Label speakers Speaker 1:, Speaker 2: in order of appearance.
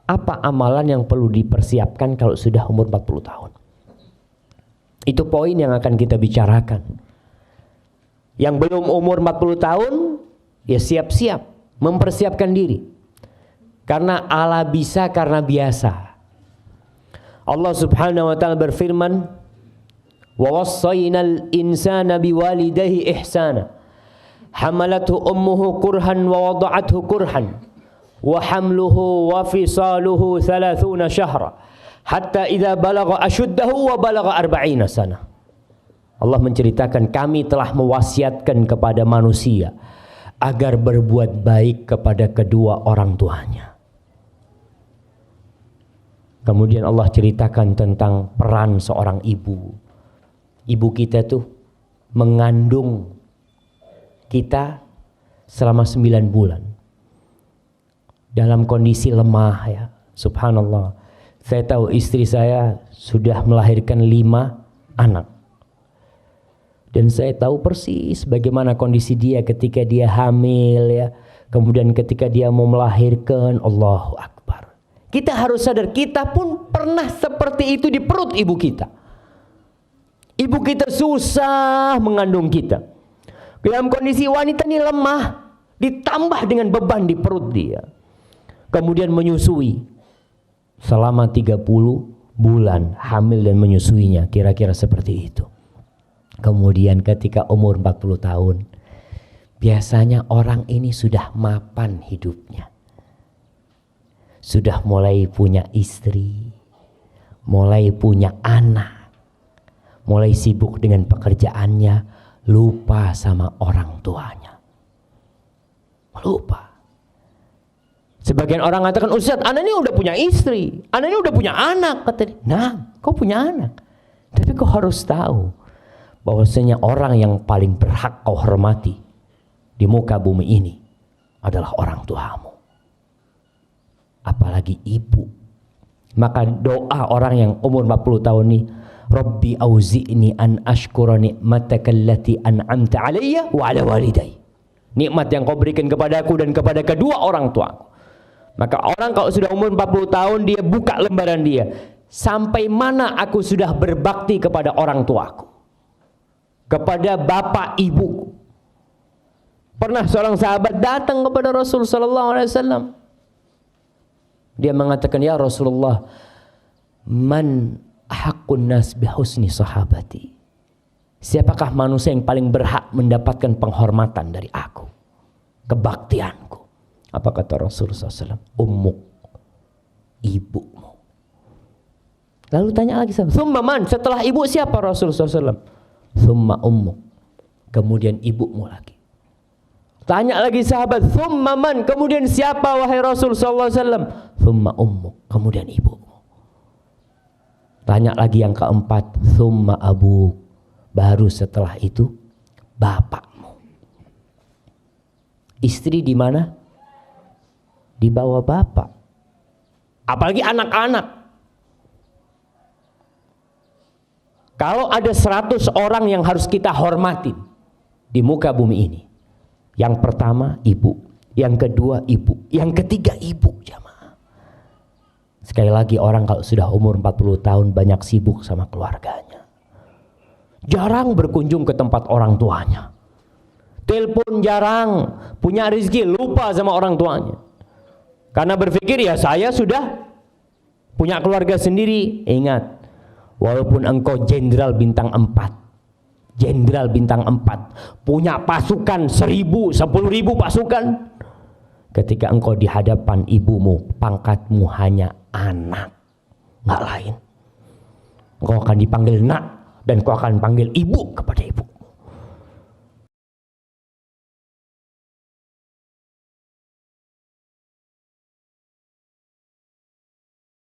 Speaker 1: apa amalan yang perlu dipersiapkan kalau sudah umur 40 tahun. Itu poin yang akan kita bicarakan. Yang belum umur 40 tahun, ya siap-siap mempersiapkan diri. Karena ala bisa karena biasa. Allah Subhanahu wa taala berfirman, "Wa wassaynal insana biwalidayhi ihsana. Hamalathu ummuhu kurhan wa wada'athu kurhan. Wa hamluhu wa fisaluhu 30 syahra. Hatta idza balagha ashuddahu wa balagha 40 sana." Allah menceritakan, kami telah mewasiatkan kepada manusia agar berbuat baik kepada kedua orang tuanya. Kemudian Allah ceritakan tentang peran seorang ibu. Ibu kita tuh mengandung kita selama 9 bulan. Dalam kondisi lemah ya. Subhanallah. Saya tahu istri saya sudah melahirkan 5 anak. Dan saya tahu persis bagaimana kondisi dia ketika dia hamil ya. Kemudian ketika dia mau melahirkan, Allahu Akbar. Kita harus sadar, kita pun pernah seperti itu di perut ibu kita. Ibu kita susah mengandung kita. Dalam kondisi wanita ini lemah, ditambah dengan beban di perut dia. Kemudian menyusui selama 30 bulan hamil dan menyusuinya, kira-kira seperti itu. Kemudian ketika umur 40 tahun, biasanya orang ini sudah mapan hidupnya. Sudah mulai punya istri, mulai punya anak, mulai sibuk dengan pekerjaannya, lupa sama orang tuanya. Lupa. Sebagian orang mengatakan, Ustaz, anak ini udah punya istri, anak ini udah punya anak. Kata dia, nah, kau punya anak. Tapi kau harus tahu bahwasanya orang yang paling berhak kau hormati di muka bumi ini adalah orang tuamu. Apalagi ibu. Maka doa orang yang umur 40 tahun ini, Rabbi auzi'ni an ashkura ni'mataka allati an'amta alayya wa ala walidayya. Nikmat yang kau berikan kepadaku dan kepada kedua orang tuaku. Maka orang kalau sudah umur 40 tahun, dia buka lembaran dia. Sampai mana aku sudah berbakti kepada orang tuaku, kepada bapak ibuku. Pernah seorang sahabat datang kepada Rasul sallallahu alaihi wasallam. Dia mengatakan, ya Rasulullah, man haqqun nas bihusni sahabati. Siapakah manusia yang paling berhak mendapatkan penghormatan dari aku, kebaktianku? Apa kata Rasulullah SAW? Ummuk, ibumu. Lalu tanya lagi, thumma man, setelah ibu siapa? Rasulullah SAW. Thumma ummuk, kemudian ibumu lagi. Tanya lagi sahabat, thumma man, kemudian siapa wahai Rasul sallallahu alaihi wasallam? Thumma ummuk, kemudian ibumu. Tanya lagi yang keempat, thumma abuk, baru setelah itu bapakmu. Istri di mana? Di bawah bapak. Apalagi anak-anak. Kalau ada 100 orang yang harus kita hormatin di muka bumi ini, yang pertama ibu, yang kedua ibu, yang ketiga ibu, jamaah. Sekali lagi, orang kalau sudah umur 40 tahun banyak sibuk sama keluarganya. Jarang berkunjung ke tempat orang tuanya. Telepon jarang, punya rezeki lupa sama orang tuanya. Karena berpikir ya saya sudah punya keluarga sendiri. Ingat, walaupun engkau jenderal bintang 4, jenderal bintang 4, punya pasukan 1000, 10.000 pasukan, ketika engkau di hadapan ibumu, pangkatmu hanya anak, nggak lain. Engkau akan dipanggil nak dan engkau akan panggil ibu kepada ibu.